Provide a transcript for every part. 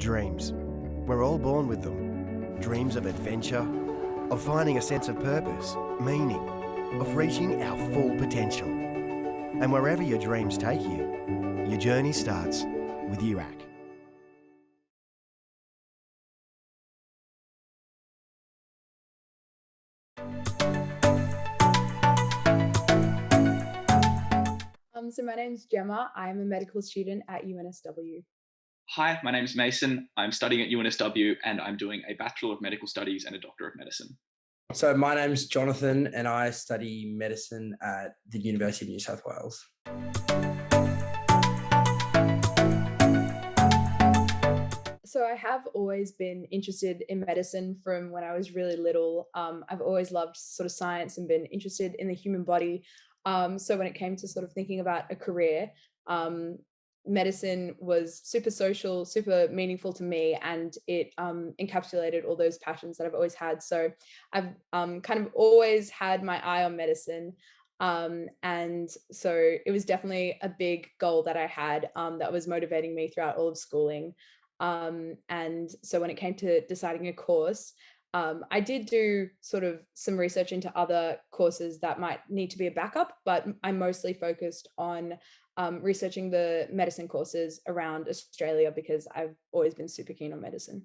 Dreams. We're all born with them. Dreams of adventure, of finding a sense of purpose, meaning, of reaching our full potential. And wherever your dreams take you, your journey starts with UAC. So my name's Gemma. I'm a medical student at UNSW. Hi, my name is Mason. I'm studying at UNSW and I'm doing a Bachelor of Medical Studies and a Doctor of Medicine. So my name's Jonathan and I study medicine at the University of New South Wales. So I have always been interested in medicine from when I was really little. I've always loved sort of science and been interested in the human body. So when it came to sort of thinking about a career, um, medicine was super social, super meaningful to me, and it encapsulated all those passions that I've always had. So I've kind of always had my eye on medicine. And so it was definitely a big goal that I had that was motivating me throughout all of schooling. And so when it came to deciding a course, I did do sort of some research into other courses that might need to be a backup, but I mostly focused on researching the medicine courses around Australia because I've always been super keen on medicine.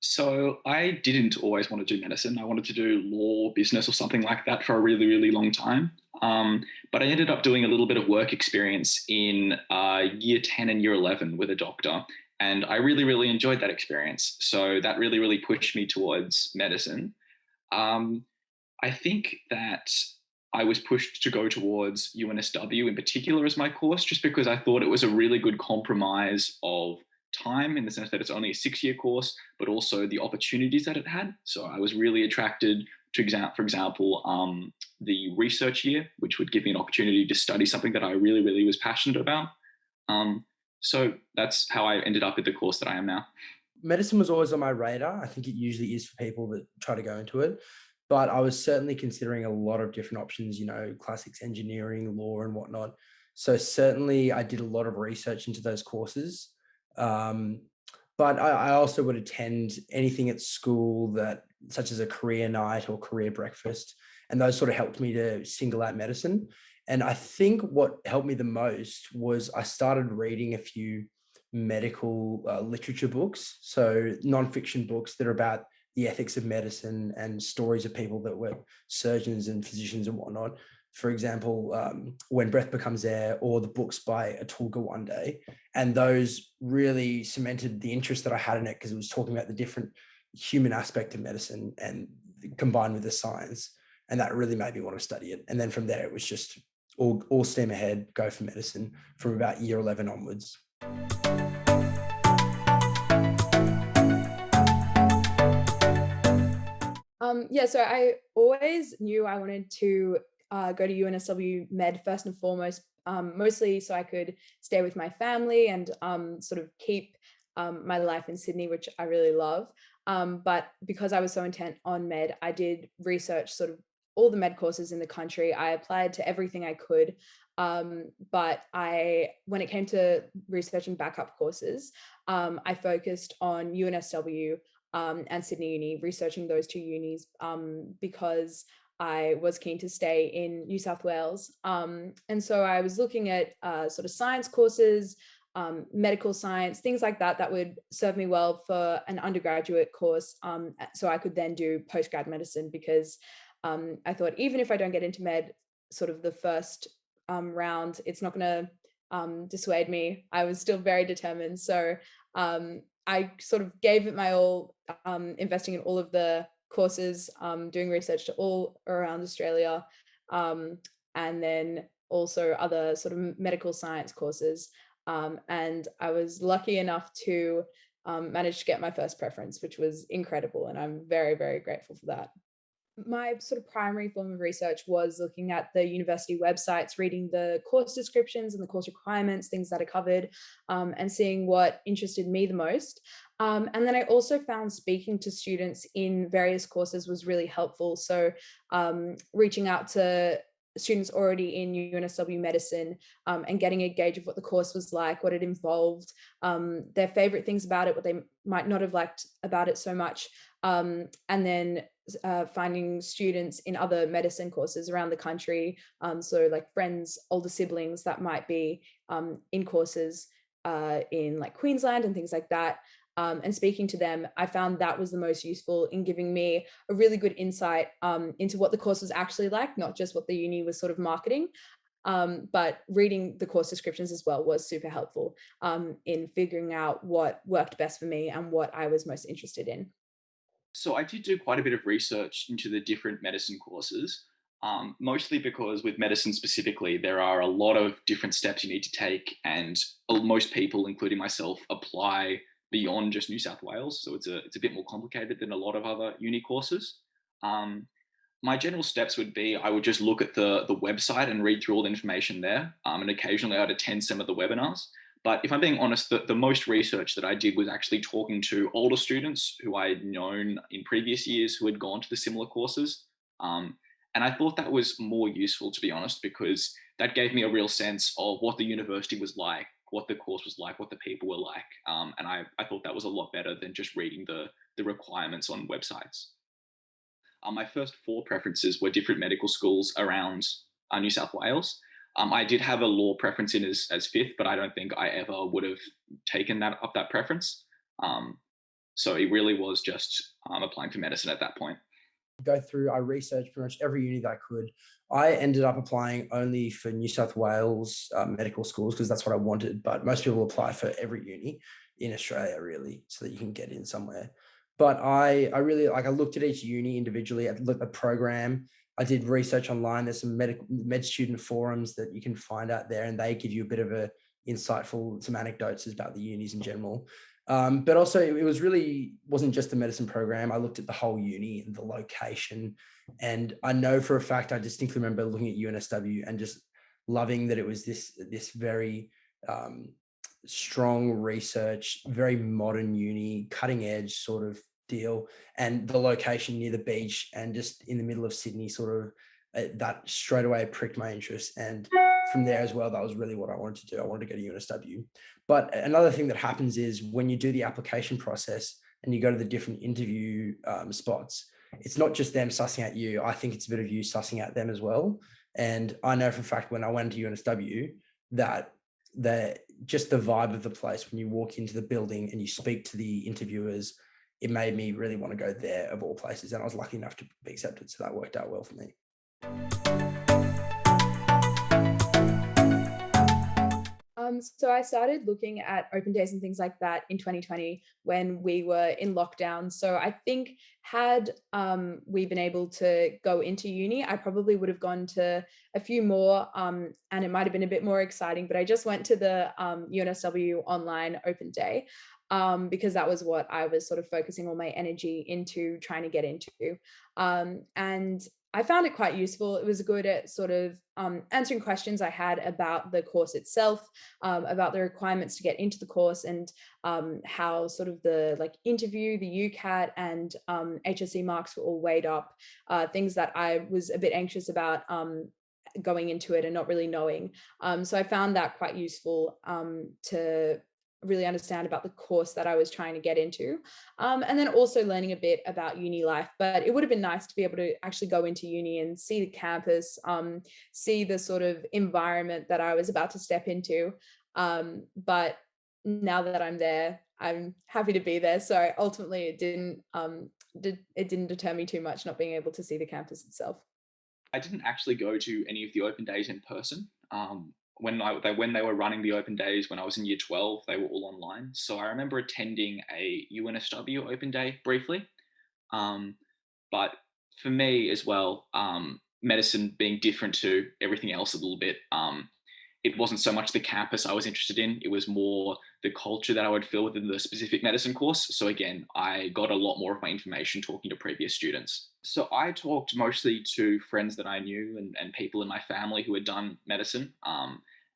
So I didn't always want to do medicine. I wanted to do law, business, or something like that for a really, really long time. But I ended up doing a little bit of work experience in year 10 and year 11 with a doctor. And I really, really enjoyed that experience. So that really, really pushed me towards medicine. Um, I think that I was pushed to go towards UNSW in particular as my course, just because I thought it was a really good compromise of time in the sense that it's only a 6 year course, but also the opportunities that it had. So I was really attracted to, for example, the research year, which would give me an opportunity to study something that I really, really was passionate about. Um, so that's how I ended up at the course that I am now. Medicine was always on my radar. I think it usually is for people that try to go into it. But I was certainly considering a lot of different options, classics, engineering, law, and whatnot. So certainly I did a lot of research into those courses. Um, but I also would attend anything at school that, such as a career night or career breakfast. And those sort of helped me to single out medicine. And I think what helped me the most was I started reading a few medical literature books, so nonfiction books that are about the ethics of medicine and stories of people that were surgeons and physicians and whatnot. For example, When Breath Becomes Air, or the books by Atul Gawande. And those really cemented the interest that I had in it because it was talking about the different human aspect of medicine and combined with the science. And that really made me want to study it. And then from there, it was just all steam ahead, go for medicine from about year 11 onwards. Yeah, so I always knew I wanted to go to UNSW Med first and foremost, mostly so I could stay with my family and sort of keep my life in Sydney, which I really love. But because I was so intent on med, I did research sort of all the med courses in the country. I applied to everything I could. But when it came to researching backup courses, I focused on UNSW and Sydney Uni, researching those two unis because I was keen to stay in New South Wales. And so I was looking at sort of science courses, medical science, things like that, that would serve me well for an undergraduate course. So I could then do postgrad medicine because I thought even if I don't get into med, sort of the first round, it's not going to dissuade me. I was still very determined. So I sort of gave it my all, investing in all of the courses, doing research to all around Australia, and then also other sort of medical science courses. And I was lucky enough to manage to get my first preference, which was incredible. And I'm very, very grateful for that. My sort of primary form of research was looking at the university websites, reading the course descriptions and the course requirements, things that are covered, and seeing what interested me the most. And then I also found speaking to students in various courses was really helpful. So reaching out to students already in UNSW medicine, and getting a gauge of what the course was like, what it involved, their favorite things about it, what they might not have liked about it so much, and then finding students in other medicine courses around the country, so like friends, older siblings that might be in courses in like Queensland and things like that. And speaking to them, I found that was the most useful in giving me a really good insight into what the course was actually like, not just what the uni was sort of marketing. But reading the course descriptions as well was super helpful in figuring out what worked best for me and what I was most interested in. So I did do quite a bit of research into the different medicine courses, mostly because with medicine specifically, there are a lot of different steps you need to take, and most people, including myself, apply beyond just New South Wales. So it's a bit more complicated than a lot of other uni courses. Um, my general steps would be I would just look at the website and read through all the information there, and occasionally I'd attend some of the webinars. But if I'm being honest, the most research that I did was actually talking to older students who I had known in previous years who had gone to the similar courses. Um, and I thought that was more useful, to be honest, because that gave me a real sense of what the university was like, what the course was like, what the people were like. And I thought that was a lot better than just reading the requirements on websites. My first four preferences were different medical schools around New South Wales. I did have a law preference in as fifth, but I don't think I ever would have taken that preference. So it really was just applying for medicine at that point. Go through, I researched pretty much every uni that I could. I ended up applying only for New South Wales medical schools because that's what I wanted. But most people apply for every uni in Australia, really, so that you can get in somewhere. But I really like, I looked at each uni individually. I looked at the program. I did research online. There's some med student forums that you can find out there, and they give you a bit of a insightful, some anecdotes about the unis in general. But also it was really wasn't just the medicine program. I looked at the whole uni and the location. And I know for a fact, I distinctly remember looking at UNSW and just loving that it was this very um, strong research, very modern uni, cutting edge sort of deal. And the location near the beach and just in the middle of Sydney sort of that straight away pricked my interest. And from there as well, that was really what I wanted to do. I wanted to go to UNSW. But another thing that happens is when you do the application process and you go to the different interview spots, it's not just them sussing at you. I think it's a bit of you sussing at them as well. And I know for a fact when I went to UNSW that just the vibe of the place when you walk into the building and you speak to the interviewers, it made me really want to go there of all places. And I was lucky enough to be accepted. So that worked out well for me. So I started looking at open days and things like that in 2020 when we were in lockdown. So I think had we been able to go into uni, I probably would have gone to a few more, and it might have been a bit more exciting. But I just went to the UNSW online open day because that was what I was sort of focusing all my energy into trying to get into. And I found it quite useful. It was good at sort of answering questions I had about the course itself, about the requirements to get into the course, and how sort of the like interview, the UCAT, and HSC marks were all weighed up. Things that I was a bit anxious about going into it and not really knowing. So I found that quite useful to really understand about the course that I was trying to get into. And then also learning a bit about uni life. But it would have been nice to be able to actually go into uni and see the campus, see the sort of environment that I was about to step into. But now that I'm there, I'm happy to be there. So ultimately it didn't deter me too much not being able to see the campus itself. I didn't actually go to any of the open days in person. When they were running the open days when I was in year 12, they were all online. So I remember attending a UNSW open day briefly. Um, but for me as well, medicine being different to everything else a little bit, it wasn't so much the campus I was interested in. It was more the culture that I would feel within the specific medicine course. So again, I got a lot more of my information talking to previous students. So I talked mostly to friends that I knew and people in my family who had done medicine,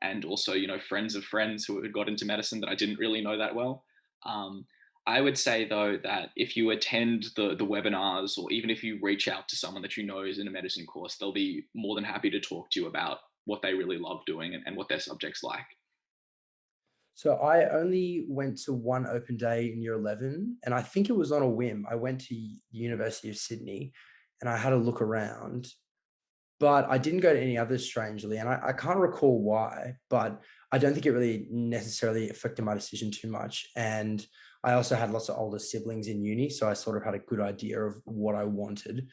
and also, friends of friends who had got into medicine that I didn't really know that well. Um, I would say though that if you attend the webinars, or even if you reach out to someone that you know is in a medicine course, they'll be more than happy to talk to you about what they really love doing and what their subjects like. So I only went to one open day in year 11, and I think it was on a whim. I went to the University of Sydney and I had a look around, but I didn't go to any others, strangely. And I can't recall why, but I don't think it really necessarily affected my decision too much. And I also had lots of older siblings in uni, so I sort of had a good idea of what I wanted.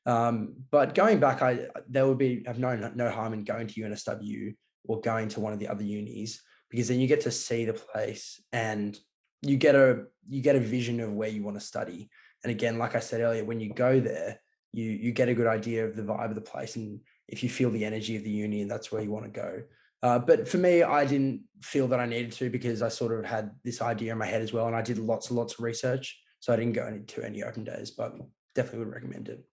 But going back, there would be have no harm in going to UNSW or going to one of the other unis, because then you get to see the place and you get a vision of where you want to study. And again, like I said earlier, when you go there, you get a good idea of the vibe of the place, and if you feel the energy of the uni, and that's where you want to go. But for me, I didn't feel that I needed to, because I sort of had this idea in my head as well, and I did lots and lots of research, so I didn't go into any open days, but definitely would recommend it.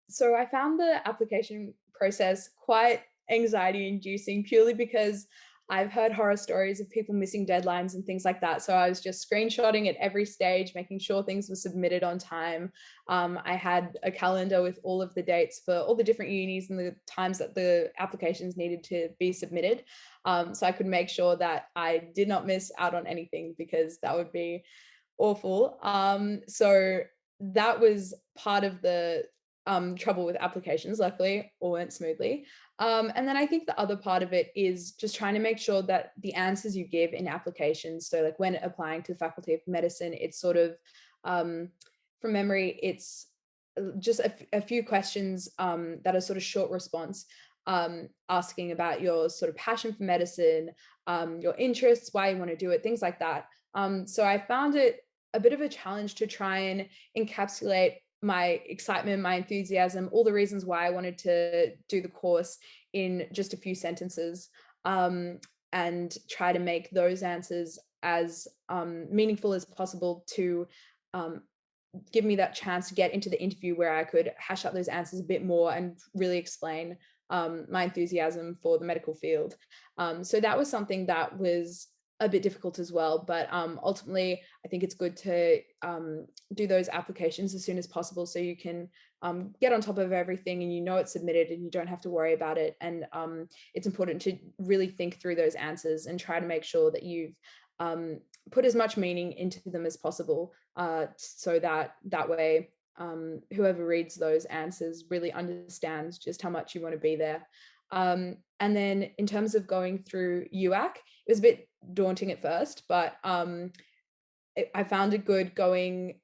So I found the application process quite anxiety inducing, purely because I've heard horror stories of people missing deadlines and things like that. So I was just screenshotting at every stage, making sure things were submitted on time. I had a calendar with all of the dates for all the different unis and the times that the applications needed to be submitted. So I could make sure that I did not miss out on anything, because that would be awful. So that was part of the trouble with applications. Luckily, all went smoothly. And then I think the other part of it is just trying to make sure that the answers you give in applications, so like when applying to the Faculty of Medicine, it's sort of, from memory, it's just a few questions that are sort of short response, asking about your sort of passion for medicine, your interests, why you want to do it, things like that. So I found it a bit of a challenge to try and encapsulate my excitement, my enthusiasm, all the reasons why I wanted to do the course in just a few sentences, and try to make those answers as meaningful as possible to um, give me that chance to get into the interview where I could hash out those answers a bit more and really explain my enthusiasm for the medical field. So that was something that was a bit difficult as well. But ultimately, I think it's good to do those applications as soon as possible, so you can get on top of everything and you know it's submitted and you don't have to worry about it. And it's important to really think through those answers and try to make sure that you've put as much meaning into them as possible, so that way whoever reads those answers really understands just how much you want to be there. And then in terms of going through UAC, it was a bit daunting at first, but I found it good going,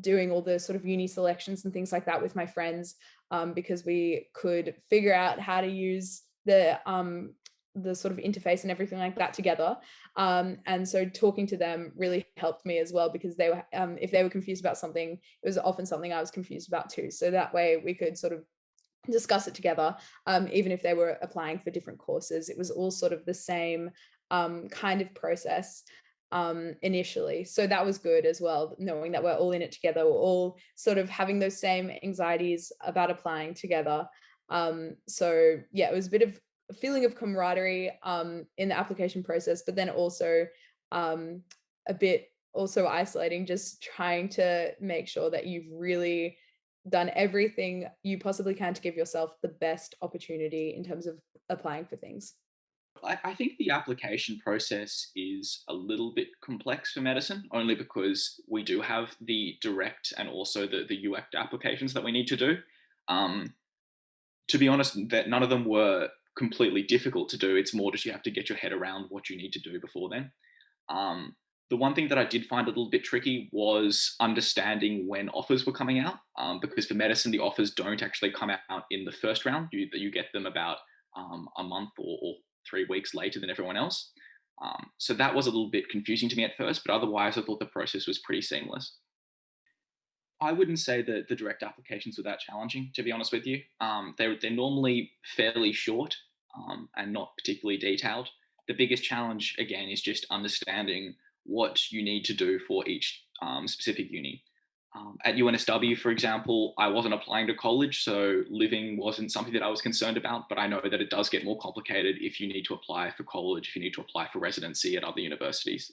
doing all the sort of uni selections and things like that with my friends, because we could figure out how to use the sort of interface and everything like that together. And so talking to them really helped me as well, because they were, if they were confused about something, it was often something I was confused about too. So that way we could sort of discuss it together, even if they were applying for different courses. It was all sort of the same kind of process initially. So that was good as well, knowing that we're all in it together. We're all sort of having those same anxieties about applying together. So yeah, it was a bit of a feeling of camaraderie in the application process, but then also a bit also isolating, just trying to make sure that you've really done everything you possibly can to give yourself the best opportunity in terms of applying for things. I think the application process is a little bit complex for medicine, only because we do have the direct and also the UACT applications that we need to do. Um, to be honest, that none of them were completely difficult to do. It's more just you have to get your head around what you need to do before then. Um, the one thing that I did find a little bit tricky was understanding when offers were coming out, because for medicine, the offers don't actually come out in the first round. You get them about a month or 3 weeks later than everyone else. So that was a little bit confusing to me at first, but otherwise, I thought the process was pretty seamless. I wouldn't say that the direct applications were that challenging, to be honest with you. They're normally fairly short and not particularly detailed. The biggest challenge, again, is just understanding what you need to do for each specific uni. At UNSW, for example, I wasn't applying to college, so living wasn't something that I was concerned about, but I know that it does get more complicated if you need to apply for college, if you need to apply for residency at other universities.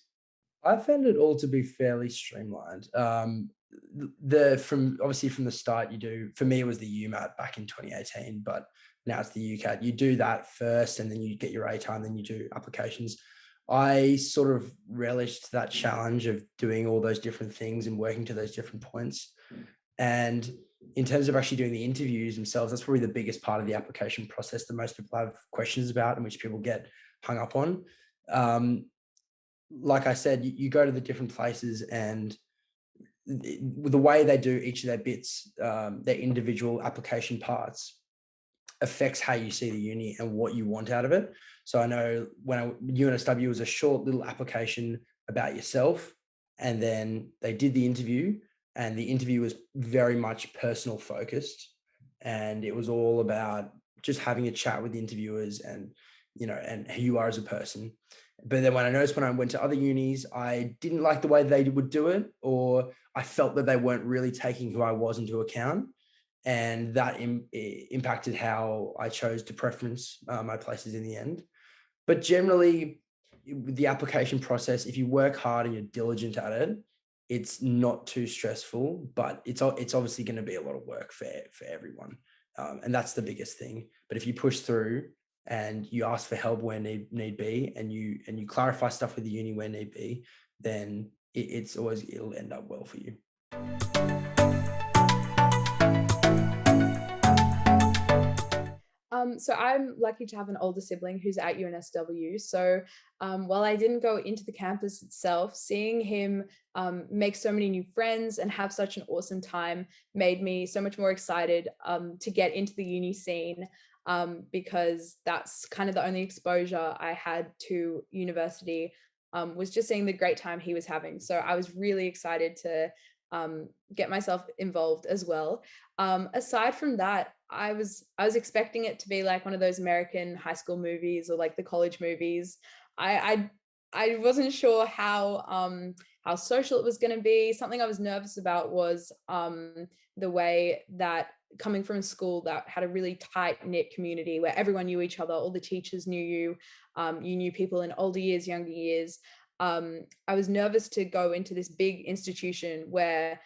I found it all to be fairly streamlined. The from obviously from the start, you do. For me, it was the UMAT back in 2018, but now it's the UCAT. You do that first, and then you get your A time, then you do applications. I sort of relished that challenge of doing all those different things and working to those different points. And in terms of actually doing the interviews themselves, that's probably the biggest part of the application process that most people have questions about and which people get hung up on. Um, like I said, you go to the different places and the way they do each of their bits, their individual application parts affects how you see the uni and what you want out of it. So I know UNSW was a short little application about yourself, and then they did the interview, and the interview was very much personal focused, and it was all about just having a chat with the interviewers and and who you are as a person. But then when I went to other unis, I didn't like the way they would do it, or I felt that they weren't really taking who I was into account. And that impacted how I chose to preference my places in the end. But generally, with the application process, if you work hard and you're diligent at it, it's not too stressful, but it's obviously going to be a lot of work for everyone. And that's the biggest thing. But if you push through and you ask for help where need be, and you clarify stuff with the uni where need be, then it'll end up well for you. So I'm lucky to have an older sibling who's at UNSW. So while I didn't go into the campus itself, seeing him make so many new friends and have such an awesome time made me so much more excited to get into the uni scene, because that's kind of the only exposure I had to university, was just seeing the great time he was having. So I was really excited to get myself involved as well. Aside from that, I was expecting it to be like one of those American high school movies or like the college movies. I wasn't sure how social it was going to be. Something I was nervous about was the way that, coming from a school that had a really tight knit community where everyone knew each other, all the teachers knew you, you knew people in older years, younger years. I was nervous to go into this big institution where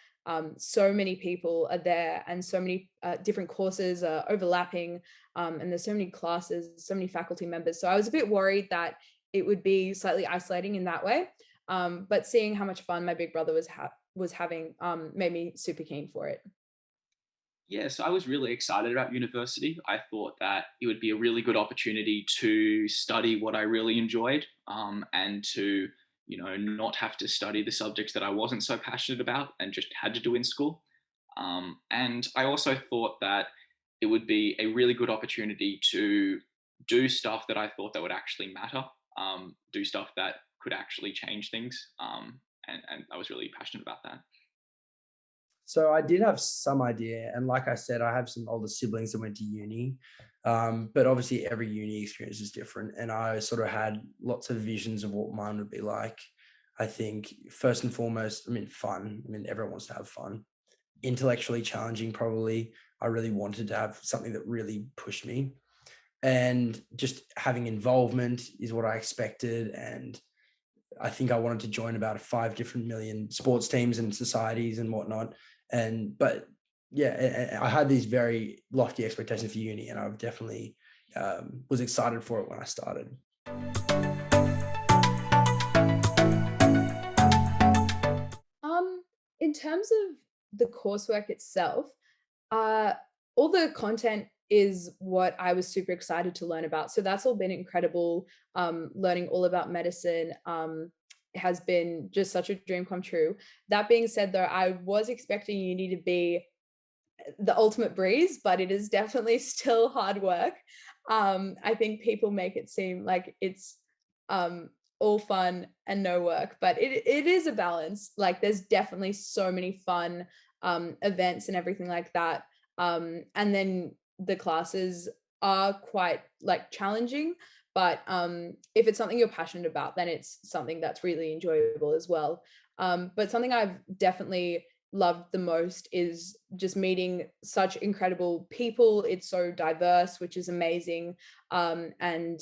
so many people are there and so many different courses are overlapping, and there's so many classes, so many faculty members. So I was a bit worried that it would be slightly isolating in that way. But seeing how much fun my big brother was having made me super keen for it. Yeah, so I was really excited about university. I thought that it would be a really good opportunity to study what I really enjoyed, and to, not have to study the subjects that I wasn't so passionate about and just had to do in school. And I also thought that it would be a really good opportunity to do stuff that I thought that would actually matter, do stuff that could actually change things. And I was really passionate about that. So I did have some idea, and like I said, I have some older siblings that went to uni, but obviously every uni experience is different, and I sort of had lots of visions of what mine would be like. I think first and foremost, I mean, fun. I mean, everyone wants to have fun. Intellectually challenging, probably. I really wanted to have something that really pushed me, and just having involvement is what I expected. And I think I wanted to join about 5 different million sports teams and societies and whatnot. But yeah, I had these very lofty expectations for uni, and I definitely was excited for it when I started. In terms of the coursework itself, uh, all the content is what I was super excited to learn about. So that's all been incredible. Learning all about medicine has been just such a dream come true. That being said, though, I was expecting uni to be the ultimate breeze, but it is definitely still hard work. I think people make it seem like it's um, all fun and no work, but it is a balance. Like there's definitely so many fun events and everything like that. And then the classes are quite like challenging, but if it's something you're passionate about, then it's something that's really enjoyable as well. But something I've definitely loved the most is just meeting such incredible people. It's so diverse, which is amazing. And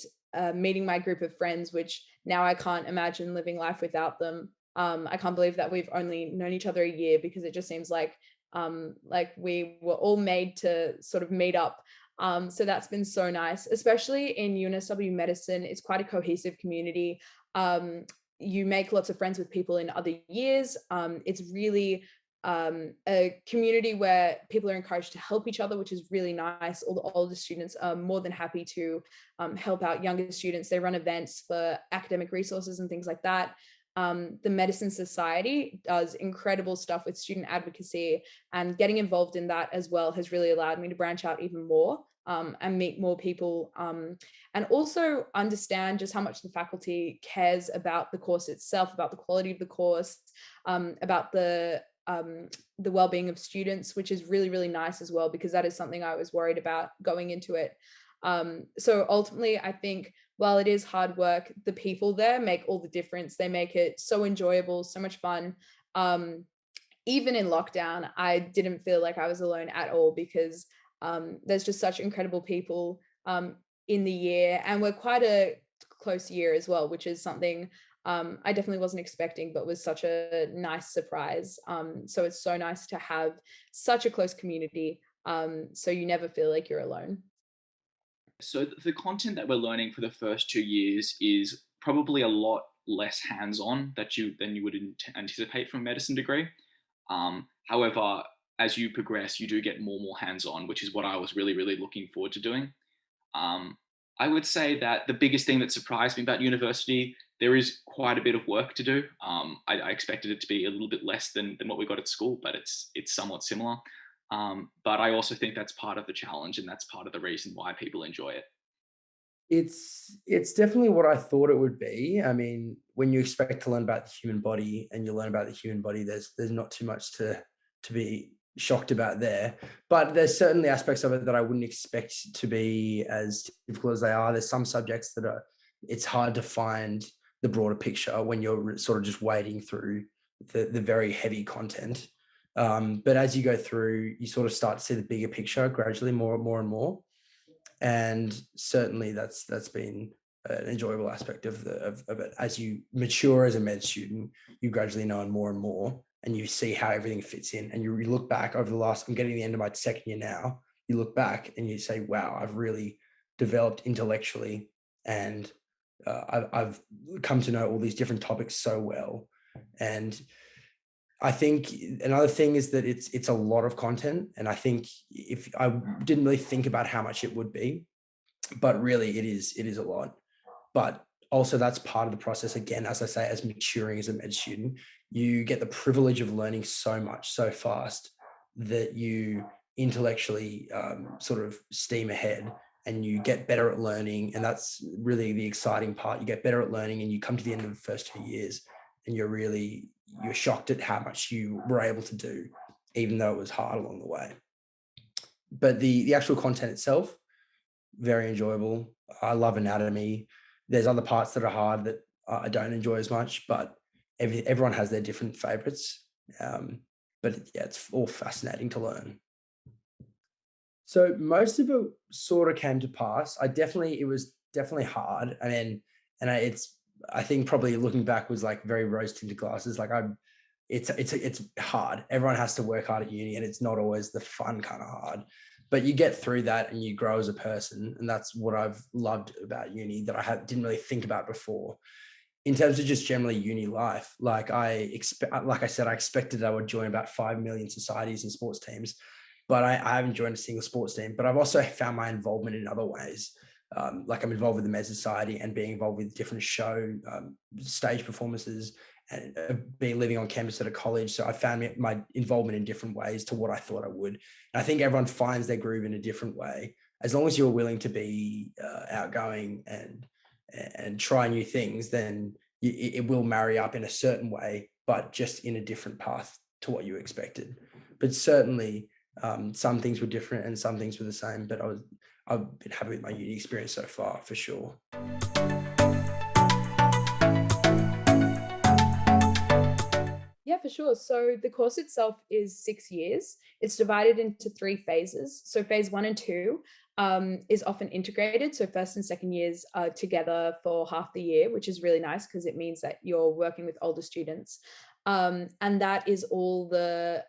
meeting my group of friends, which now I can't imagine living life without them. I can't believe that we've only known each other a year, because it just seems like we were all made to sort of meet up. So that's been so nice, especially in UNSW medicine. It's quite a cohesive community. You make lots of friends with people in other years. It's really a community where people are encouraged to help each other, which is really nice. All the older students are more than happy to help out younger students. They run events for academic resources and things like that. The Medicine Society does incredible stuff with student advocacy, and getting involved in that as well has really allowed me to branch out even more, and meet more people, and also understand just how much the faculty cares about the course itself, about the quality of the course, about the well-being of students, which is really, really nice as well, because that is something I was worried about going into it. So ultimately, I think while it is hard work, the people there make all the difference. They make it so enjoyable, so much fun. Even in lockdown, I didn't feel like I was alone at all, because there's just such incredible people in the year, and we're quite a close year as well, which is something I definitely wasn't expecting, but was such a nice surprise. So it's so nice to have such a close community, so you never feel like you're alone. So the content that we're learning for the first 2 years is probably a lot less hands-on than you would anticipate from a medicine degree. However, as you progress, you do get more hands-on, which is what I was really, really looking forward to doing. Um, I would say that the biggest thing that surprised me about university, there is quite a bit of work to do. I expected it to be a little bit less than what we got at school, but it's somewhat similar. But I also think that's part of the challenge, and that's part of the reason why people enjoy it. It's definitely what I thought it would be. I mean, when you expect to learn about the human body and you learn about the human body, there's not too much to be shocked about there. But there's certainly aspects of it that I wouldn't expect to be as difficult as they are. There's some subjects that it's hard to find the broader picture when you're sort of just wading through the very heavy content. But as you go through, you sort of start to see the bigger picture gradually, more and more. And certainly that's been an enjoyable aspect of it. As you mature as a med student, you gradually know more and more, and you see how everything fits in. And you look back over I'm getting to the end of my second year now. You look back and you say, "Wow, I've really developed intellectually, and I've come to know all these different topics so well." And I think another thing is that it's a lot of content, and I think if I didn't really think about how much it would be, but really it is a lot. But also that's part of the process. Again, as I say, as maturing as a med student, you get the privilege of learning so much so fast that you intellectually sort of steam ahead, and you get better at learning, and that's really the exciting part. You get better at learning, and you come to the end of the first 2 years, and you're shocked at how much you were able to do, even though it was hard along the way. But the actual content itself, very enjoyable. I love anatomy. There's other parts that are hard that I don't enjoy as much, but everyone has their different favorites. But yeah, it's all fascinating to learn. So most of it sort of came to pass. It was definitely hard. I mean, I think probably looking back was like very rose tinted glasses. Like it's hard. Everyone has to work hard at uni, and it's not always the fun kind of hard, but you get through that and you grow as a person. And that's what I've loved about uni that didn't really think about before. In terms of just generally uni life, like I said, I expected I would join about 5 million societies and sports teams, but I haven't joined a single sports team. But I've also found my involvement in other ways. Like I'm involved with the Med Society and being involved with different stage performances, and being living on campus at a college. So I found my involvement in different ways to what I thought I would. And I think everyone finds their groove in a different way. As long as you're willing to be outgoing and try new things, then it will marry up in a certain way, but just in a different path to what you expected. But certainly some things were different and some things were the same, but I've been happy with my uni experience so far, for sure. Yeah, for sure. So the course itself is 6 years. It's divided into 3 phases. So phase 1 and 2 is often integrated. So first and second years are together for half the year, which is really nice because it means that you're working with older students. And that is all the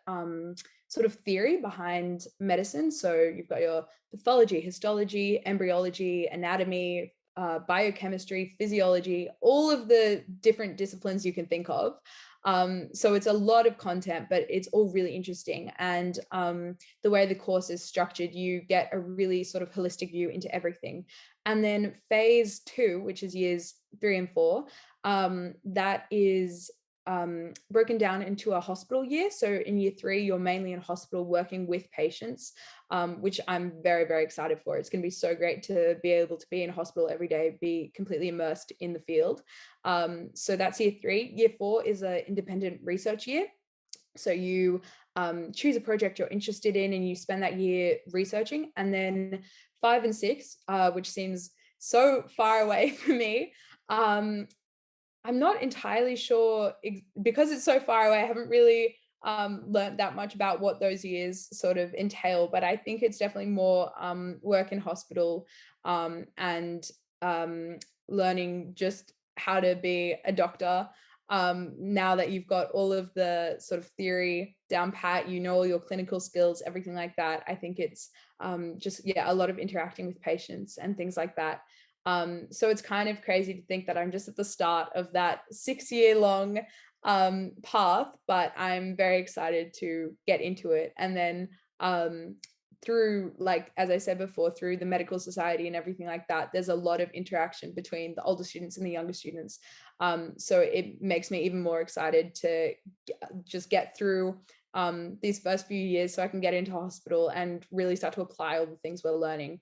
sort of theory behind medicine. So you've got your pathology, histology, embryology, anatomy, biochemistry, physiology, all of the different disciplines you can think of. So it's a lot of content, but it's all really interesting. And the way the course is structured, you get a really sort of holistic view into everything. And then phase 2, which is years 3 and 4, that is broken down into a hospital year. So in year 3, you're mainly in hospital working with patients, which I'm very, very excited for. It's going to be so great to be able to be in hospital every day, be completely immersed in the field. So that's year 3. Year 4 is an independent research year. So you choose a project you're interested in and you spend that year researching. And then 5 and 6, which seems so far away for me, I'm not entirely sure because it's so far away. I haven't really learned that much about what those years sort of entail, but I think it's definitely more work in hospital and learning just how to be a doctor. Now that you've got all of the sort of theory down pat, you know, all your clinical skills, everything like that. I think it's just, yeah, a lot of interacting with patients and things like that. So it's kind of crazy to think that I'm just at the start of that 6-year long path, but I'm very excited to get into it. And then through, like, as I said before, through the medical society and everything like that, there's a lot of interaction between the older students and the younger students. So it makes me even more excited to just get through these first few years so I can get into hospital and really start to apply all the things we're learning,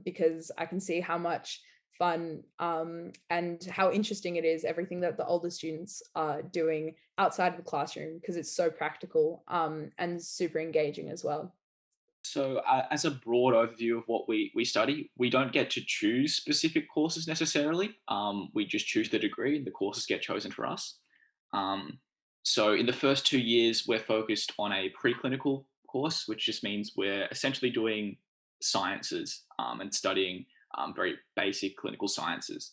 because I can see how much fun and how interesting it is, everything that the older students are doing outside of the classroom, because it's so practical and super engaging as well. So, as a broad overview of what we study, we don't get to choose specific courses necessarily. We just choose the degree, and the courses get chosen for us. Um, so, in the first 2 years, we're focused on a preclinical course, which just means we're essentially doing sciences and studying very basic clinical sciences.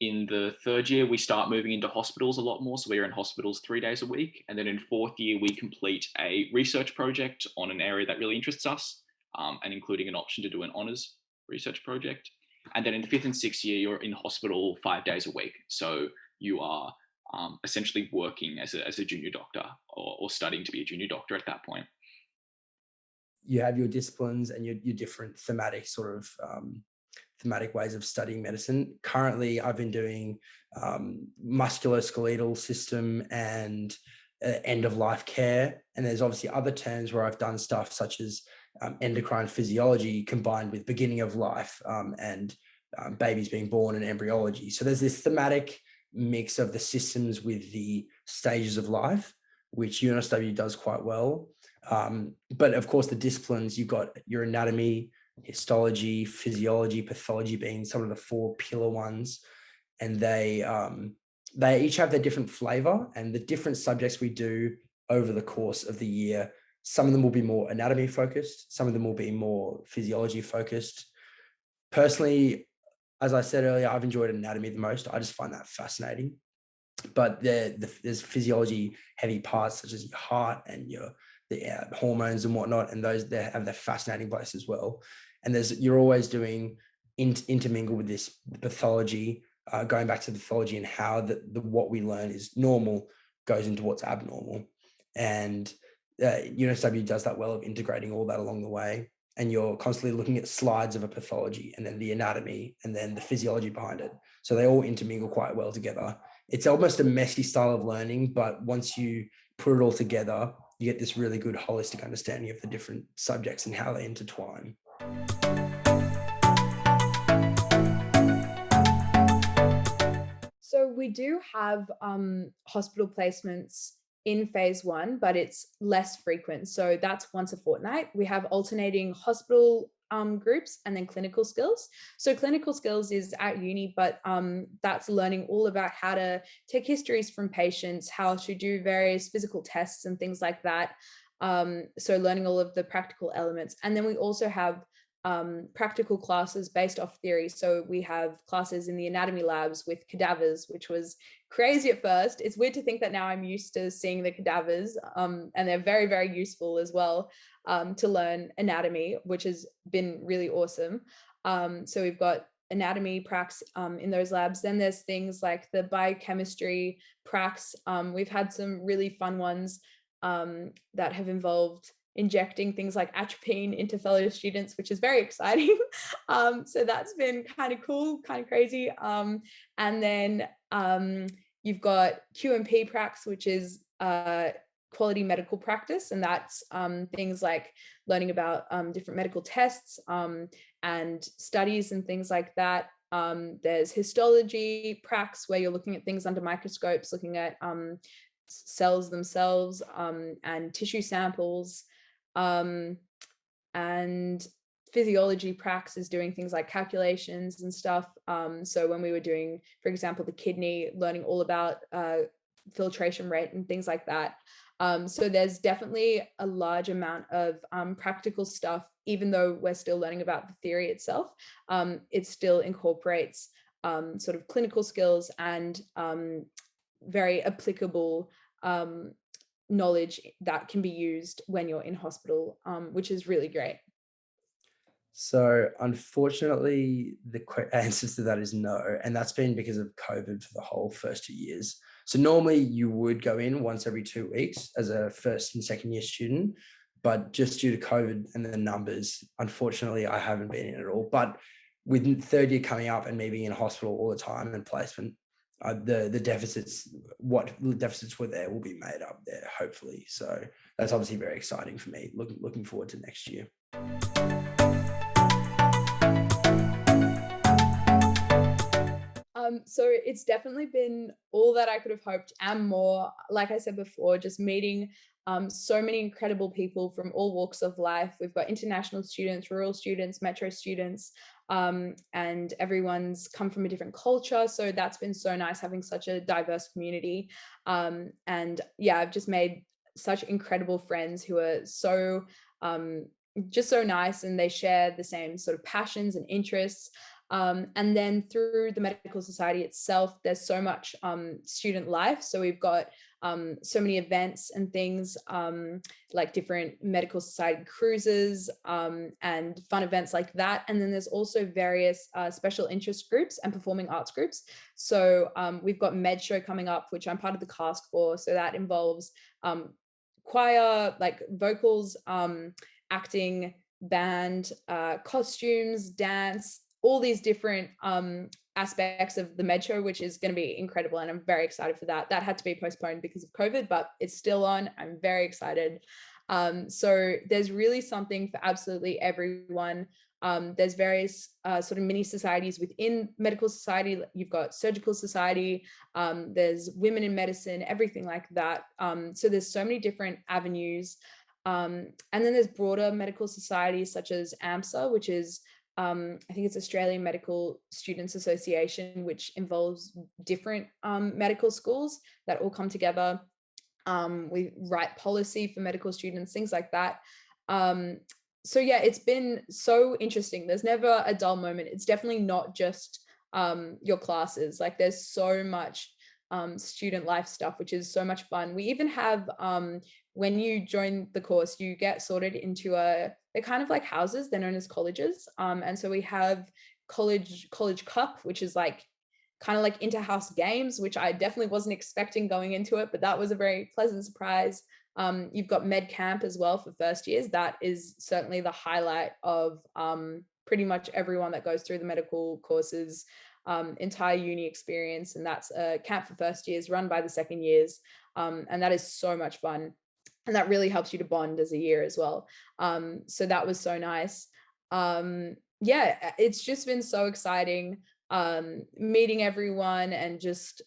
In the third year, we start moving into hospitals a lot more. So we're in hospitals 3 days a week. And then in fourth year, we complete a research project on an area that really interests us, and including an option to do an honors research project. And then in fifth and sixth year, you're in hospital 5 days a week. So you are essentially working as a junior doctor, or studying to be a junior doctor at that point. You have your disciplines and your different thematic sort of thematic ways of studying medicine. Currently, I've been doing musculoskeletal system and end of life care. And there's obviously other terms where I've done stuff such as endocrine physiology combined with beginning of life and babies being born and embryology. So there's this thematic mix of the systems with the stages of life, which UNSW does quite well. But of course, the disciplines, you've got your anatomy, histology, physiology, pathology being some of the 4 pillar ones. And they each have their different flavor, and the different subjects we do over the course of the year. Some of them will be more anatomy focused. Some of them will be more physiology focused. Personally, as I said earlier, I've enjoyed anatomy the most. I just find that fascinating. But there's physiology heavy parts such as your heart and the hormones and whatnot, and those they have their fascinating place as well. And you're always doing intermingle with this pathology, going back to the pathology and how the what we learn is normal goes into what's abnormal, and UNSW does that well of integrating all that along the way. And you're constantly looking at slides of a pathology and then the anatomy and then the physiology behind it. So they all intermingle quite well together. It's almost a messy style of learning, but once you put it all together, you get this really good holistic understanding of the different subjects and how they intertwine. So we do have hospital placements in phase 1, but it's less frequent. So that's once a fortnight. We have alternating hospital groups, and then clinical skills. So clinical skills is at uni, but that's learning all about how to take histories from patients, how to do various physical tests and things like that. So learning all of the practical elements. And then we also have practical classes based off theory. So we have classes in the anatomy labs with cadavers, which was crazy at first. It's weird to think that now I'm used to seeing the cadavers, and they're very, very useful as well to learn anatomy, which has been really awesome. So we've got anatomy pracs in those labs. Then there's things like the biochemistry pracs. We've had some really fun ones that have involved injecting things like atropine into fellow students, which is very exciting. So that's been kind of cool, kind of crazy. And then you've got QMP pracs, which is quality medical practice. And that's things like learning about different medical tests and studies and things like that. There's histology pracs, where you're looking at things under microscopes, looking at cells themselves and tissue samples. And physiology pracs is doing things like calculations and stuff. So when we were doing, for example, the kidney, learning all about filtration rate and things like that. So there's definitely a large amount of practical stuff, even though we're still learning about the theory itself. It still incorporates sort of clinical skills and very applicable knowledge that can be used when you're in hospital, which is really great. So unfortunately, the answer to that is no. And that's been because of COVID for the whole first 2 years. So normally you would go in once every 2 weeks as a first and second year student, but just due to COVID and the numbers, unfortunately, I haven't been in at all. But with third year coming up and me being in hospital all the time and placement, the deficits, what deficits were there will be made up there, hopefully. So that's obviously very exciting for me. Looking forward to next year. So it's definitely been all that I could have hoped and more. Like I said before, just meeting so many incredible people from all walks of life. We've got international students, rural students, metro students, and everyone's come from a different culture. So that's been so nice, having such a diverse community. And yeah, I've just made such incredible friends who are so just so nice, and they share the same sort of passions and interests. And then through the medical society itself, there's so much student life. So we've got so many events and things like different medical society cruises and fun events like that. And then there's also various special interest groups and performing arts groups. So we've got Med Show coming up, which I'm part of the cast for. So that involves choir, like vocals, acting, band, costumes, dance, all these different aspects of the Med Show, which is going to be incredible. And I'm very excited for that. That had to be postponed because of COVID, but it's still on. I'm very excited. So there's really something for absolutely everyone. There's various sort of mini societies within medical society. You've got surgical society, there's women in medicine, everything like that. So there's so many different avenues. And then there's broader medical societies such as AMSA, which is I think it's Australian Medical Students Association, which involves different medical schools that all come together. We write policy for medical students, things like that. So yeah, it's been so interesting. There's never a dull moment. It's definitely not just your classes. Like there's so much student life stuff, which is so much fun. We even have when you join the course, you get sorted into they're kind of like houses, they're known as colleges. And so we have college cup, which is like kind of like inter-house games, which I definitely wasn't expecting going into it, but that was a very pleasant surprise. You've got med camp as well for first years. That is certainly the highlight of pretty much everyone that goes through the medical courses entire uni experience. And that's a camp for first years run by the second years. And that is so much fun. And that really helps you to bond as a year as well. So that was so nice. Yeah, it's just been so exciting meeting everyone, and just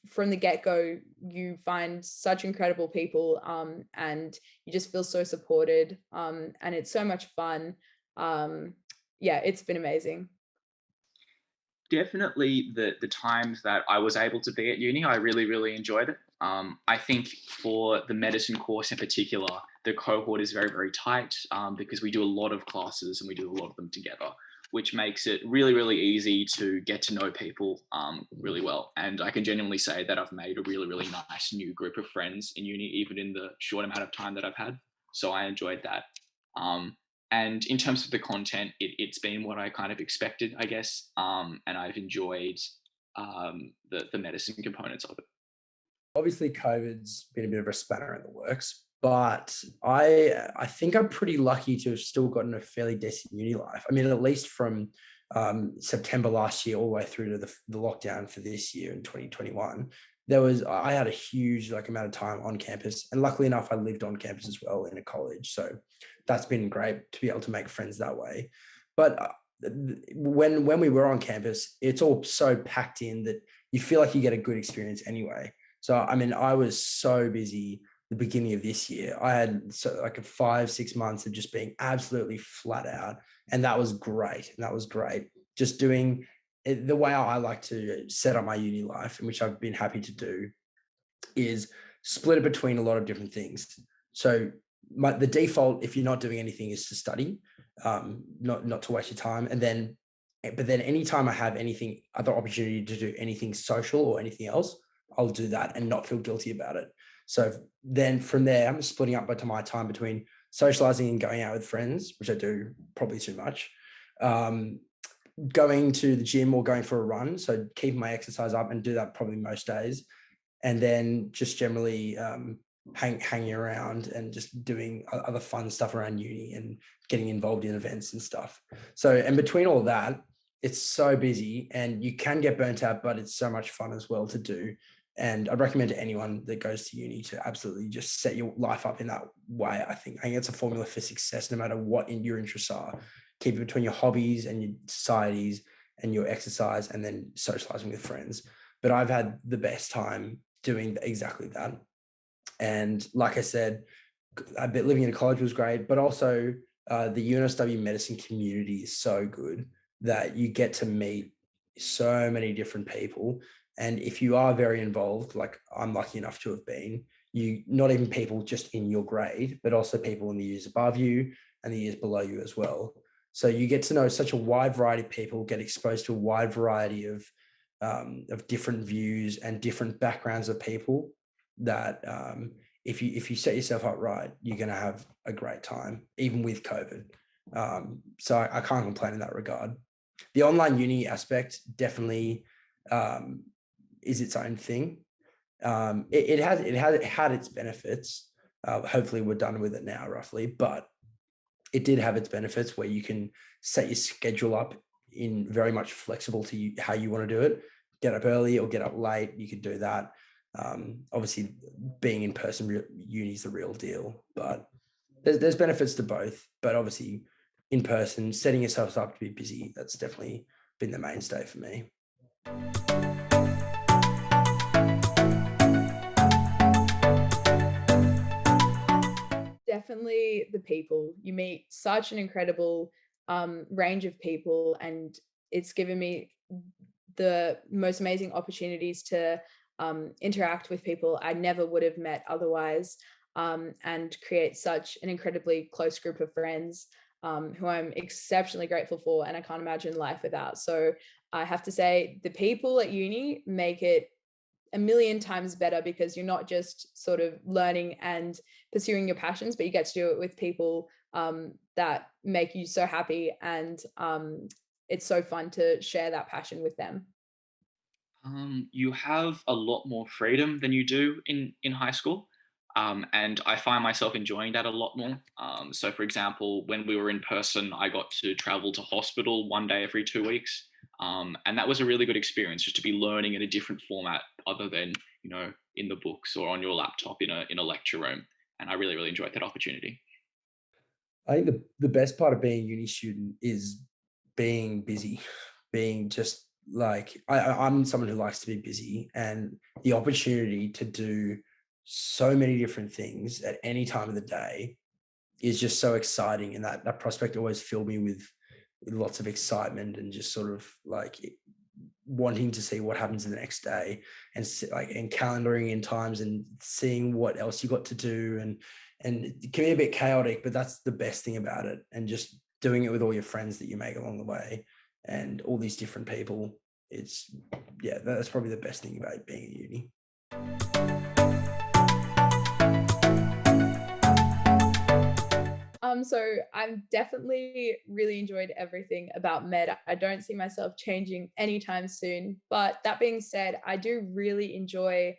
from the get-go, you find such incredible people and you just feel so supported, and it's so much fun. yeah, it's been amazing. Definitely the times that I was able to be at uni, I really, really enjoyed it. I think for the medicine course in particular, the cohort is very, very tight because we do a lot of classes and we do a lot of them together, which makes it really, really easy to get to know people really well. And I can genuinely say that I've made a really, really nice new group of friends in uni, even in the short amount of time that I've had. So I enjoyed that. Um, and in terms of the content, it's been what I kind of expected, I guess. And I've enjoyed the medicine components of it. Obviously COVID's been a bit of a spanner in the works, but I think I'm pretty lucky to have still gotten a fairly decent uni life. I mean, at least from September last year all the way through to the lockdown for this year in 2021, I had a huge amount of time on campus, and luckily enough I lived on campus as well in a college, so that's been great to be able to make friends that way. But when we were on campus, it's all so packed in that you feel like you get a good experience anyway. So, I mean, I was so busy the beginning of this year. I had like a 5, 6 months of just being absolutely flat out. And that was great. And that was great. Just doing it, the way I like to set up my uni life, and which I've been happy to do, is split it between a lot of different things. So the default, if you're not doing anything, is to study, not to waste your time. But then anytime I have anything, other opportunity to do anything social or anything else, I'll do that and not feel guilty about it. So then from there, I'm splitting up my time between socializing and going out with friends, which I do probably too much, going to the gym or going for a run. So keeping my exercise up, and do that probably most days. And then just generally hanging around and just doing other fun stuff around uni and getting involved in events and stuff. So, and between all that, it's so busy and you can get burnt out, but it's so much fun as well to do. And I'd recommend to anyone that goes to uni to absolutely just set your life up in that way. I think it's a formula for success, no matter what your interests are. Keep it between your hobbies and your societies and your exercise, and then socializing with friends. But I've had the best time doing exactly that. And like I said, a bit living in a college was great, but also the UNSW medicine community is so good that you get to meet so many different people. And if you are very involved, like I'm lucky enough to have been, you not even people just in your grade, but also people in the years above you and the years below you as well. So you get to know such a wide variety of people, get exposed to a wide variety of different views and different backgrounds of people, that if you set yourself up right, you're going to have a great time, even with COVID. So I can't complain in that regard. The online uni aspect definitely is its own thing. It had its benefits. Hopefully we're done with it now, roughly, but it did have its benefits where you can set your schedule up in very much flexible to you, how you want to do it. Get up early or get up late, you could do that. Obviously being in person uni is the real deal, but there's benefits to both. But obviously in person, setting yourself up to be busy, that's definitely been the mainstay for me. Definitely the people. You meet such an incredible range of people, and it's given me the most amazing opportunities to interact with people I never would have met otherwise, and create such an incredibly close group of friends who I'm exceptionally grateful for, and I can't imagine life without. So I have to say, the people at uni make it a million times better, because you're not just sort of learning and pursuing your passions, but you get to do it with people that make you so happy, and it's so fun to share that passion with them. You have a lot more freedom than you do in high school. And I find myself enjoying that a lot more. So, for example, when we were in person, I got to travel to hospital one day every 2 weeks. And that was a really good experience, just to be learning in a different format other than, in the books or on your laptop in a lecture room. And I really, really enjoyed that opportunity. I think the best part of being a uni student is being busy, being just like I'm someone who likes to be busy, and the opportunity to do so many different things at any time of the day is just so exciting. And that prospect always filled me with lots of excitement and just sort of like wanting to see what happens the next day, and like and calendaring in times and seeing what else you got to do, and it can be a bit chaotic, but that's the best thing about it, and just doing it with all your friends that you make along the way and all these different people. It's yeah, that's probably the best thing about being at uni. So I've definitely really enjoyed everything about med. I don't see myself changing anytime soon. But that being said, I do really enjoy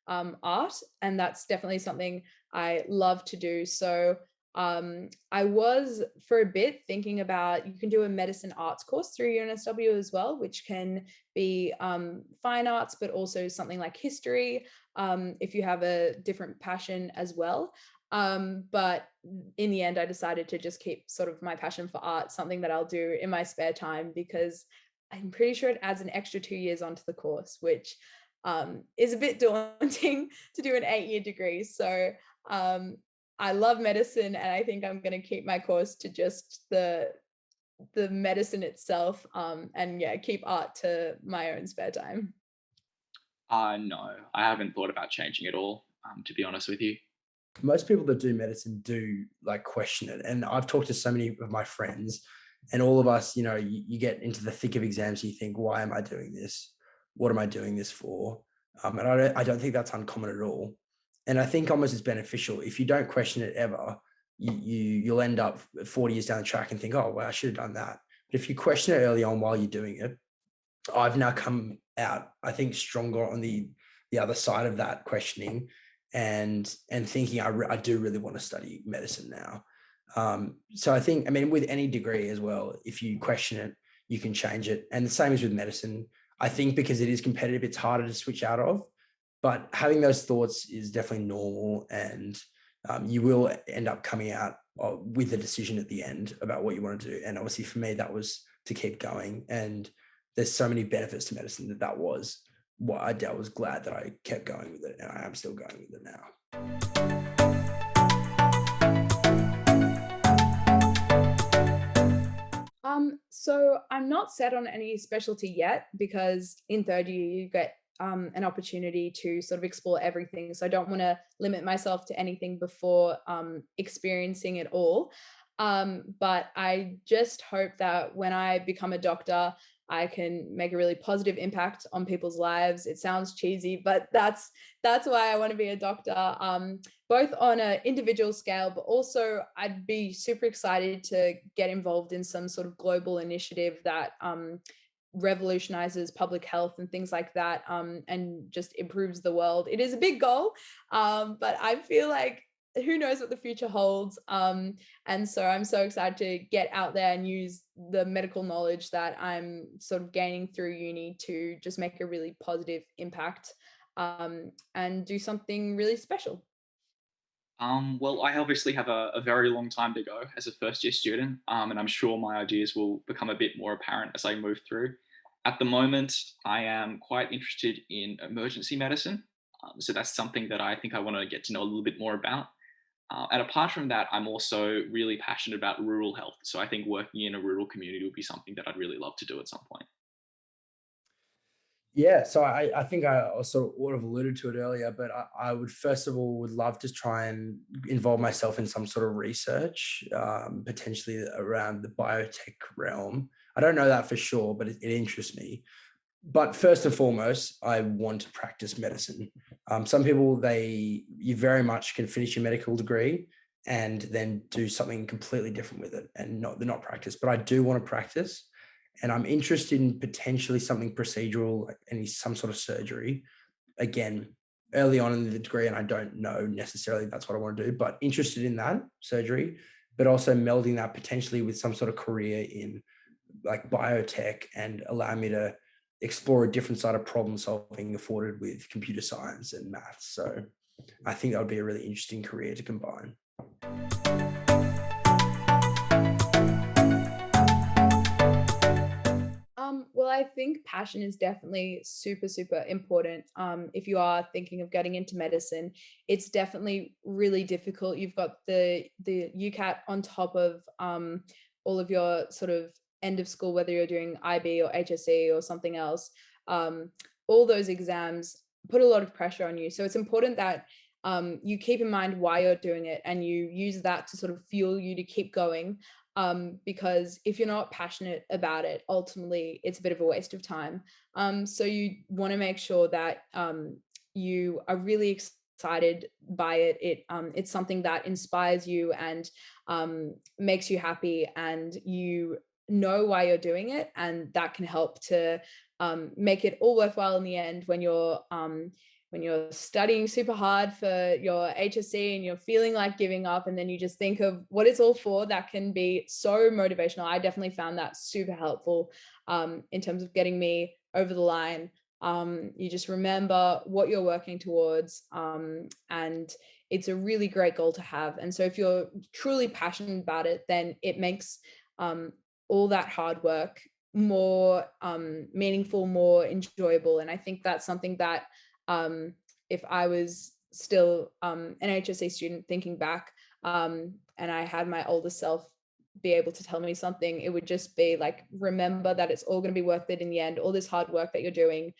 art, and that's definitely something I love to do. So I was for a bit thinking about you can do a medicine arts course through UNSW as well, which can be fine arts, but also something like history if you have a different passion as well. But in the end, I decided to just keep sort of my passion for art, something that I'll do in my spare time, because I'm pretty sure it adds an extra 2 years onto the course, which is a bit daunting to do an 8-year degree. So I love medicine, and I think I'm going to keep my course to just the medicine itself, and yeah, keep art to my own spare time. No, I haven't thought about changing at all, to be honest with you. Most people that do medicine do like question it. And I've talked to so many of my friends, and all of us, you get into the thick of exams, you think, why am I doing this? What am I doing this for? And I don't think that's uncommon at all. And I think almost it's beneficial if you don't question it ever. You'll end up 40 years down the track and think, oh, well, I should have done that. But if you question it early on while you're doing it, I've now come out, I think, stronger on the other side of that questioning, and thinking I do really want to study medicine now. So I think, I mean, with any degree as well, if you question it, you can change it. And the same is with medicine. I think because it is competitive, it's harder to switch out of. But having those thoughts is definitely normal, and you will end up coming out with a decision at the end about what you want to do. And obviously, for me, that was to keep going. And there's so many benefits to medicine that was what I was glad that I kept going with it, and I am still going with it now. So I'm not set on any specialty yet, because in third year you get an opportunity to sort of explore everything. So I don't want to limit myself to anything before experiencing it all. But I just hope that when I become a doctor, I can make a really positive impact on people's lives. It sounds cheesy, but that's why I want to be a doctor. Both on an individual scale, but also I'd be super excited to get involved in some sort of global initiative that revolutionizes public health and things like that, and just improves the world. It is a big goal, but I feel like who knows what the future holds. And so I'm so excited to get out there and use the medical knowledge that I'm sort of gaining through uni to just make a really positive impact, and do something really special. Well, I obviously have a very long time to go as a first year student, and I'm sure my ideas will become a bit more apparent as I move through. At the moment, I am quite interested in emergency medicine. So that's something that I think I want to get to know a little bit more about. And apart from that, I'm also really passionate about rural health. So I think working in a rural community would be something that I'd really love to do at some point. Yeah, so I think I also would have alluded to it earlier, but I would first of all would love to try and involve myself in some sort of research, potentially around the biotech realm. I don't know that for sure, but it interests me. But first and foremost, I want to practice medicine. Some people, you very much can finish your medical degree and then do something completely different with it, and they're not practice. But I do want to practice, and I'm interested in potentially something procedural, like some sort of surgery. Again, early on in the degree, and I don't know necessarily that's what I want to do, but interested in that surgery, but also melding that potentially with some sort of career in like biotech, and allow me to explore a different side of problem solving afforded with computer science and maths. So I think that would be a really interesting career to combine. Well, I think passion is definitely super, super important. If you are thinking of getting into medicine, it's definitely really difficult. You've got the UCAT on top of all of your sort of end of school, whether you're doing IB or HSE or something else, all those exams put a lot of pressure on you. So it's important that you keep in mind why you're doing it and you use that to sort of fuel you to keep going. Because if you're not passionate about it, ultimately it's a bit of a waste of time. So you want to make sure that you are really excited by it. It's something that inspires you and makes you happy, and you know why you're doing it, and that can help to make it all worthwhile in the end when you're studying super hard for your HSC and you're feeling like giving up, and then you just think of what it's all for. That can be so motivational. I definitely found that super helpful in terms of getting me over the line. You just remember what you're working towards, and it's a really great goal to have. And so if you're truly passionate about it, then it makes all that hard work more meaningful, more enjoyable. And I think that's something that if I was still an HSC student thinking back, and I had my older self be able to tell me something, it would just be like, remember that it's all going to be worth it in the end, all this hard work that you're doing,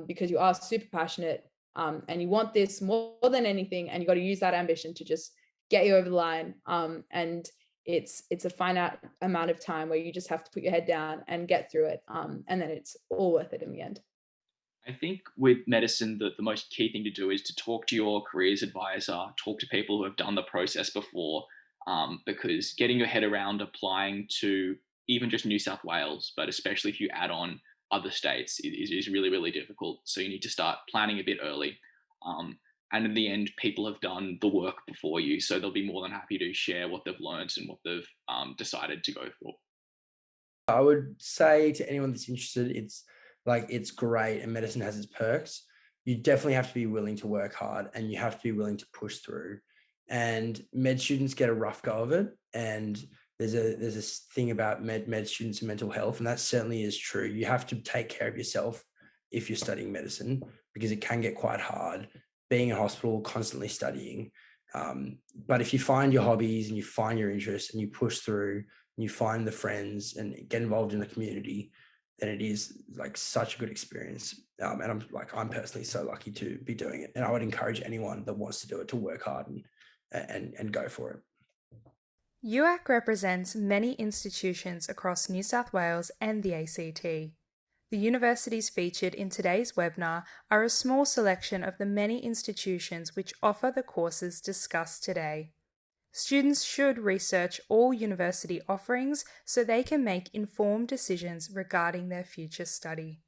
because you are super passionate, and you want this more than anything, and you got to use that ambition to just get you over the line. And it's a finite amount of time where you just have to put your head down and get through it, and then it's all worth it in the end. I think with medicine, the most key thing to do is to talk to your careers advisor, talk to people who have done the process before, because getting your head around applying to even just New South Wales, but especially if you add on other states, is really, really difficult. So you need to start planning a bit early. And in the end, people have done the work before you, so they'll be more than happy to share what they've learned and what they've decided to go for. I would say to anyone that's interested, it's great and medicine has its perks. You definitely have to be willing to work hard and you have to be willing to push through. And med students get a rough go of it. And there's a thing about med students and mental health, and that certainly is true. You have to take care of yourself if you're studying medicine, because it can get quite hard being in hospital, constantly studying. But if you find your hobbies and you find your interests and you push through and you find the friends and get involved in the community, then it is like such a good experience. And I'm personally so lucky to be doing it. And I would encourage anyone that wants to do it to work hard and go for it. UAC represents many institutions across New South Wales and the ACT. The universities featured in today's webinar are a small selection of the many institutions which offer the courses discussed today. Students should research all university offerings so they can make informed decisions regarding their future study.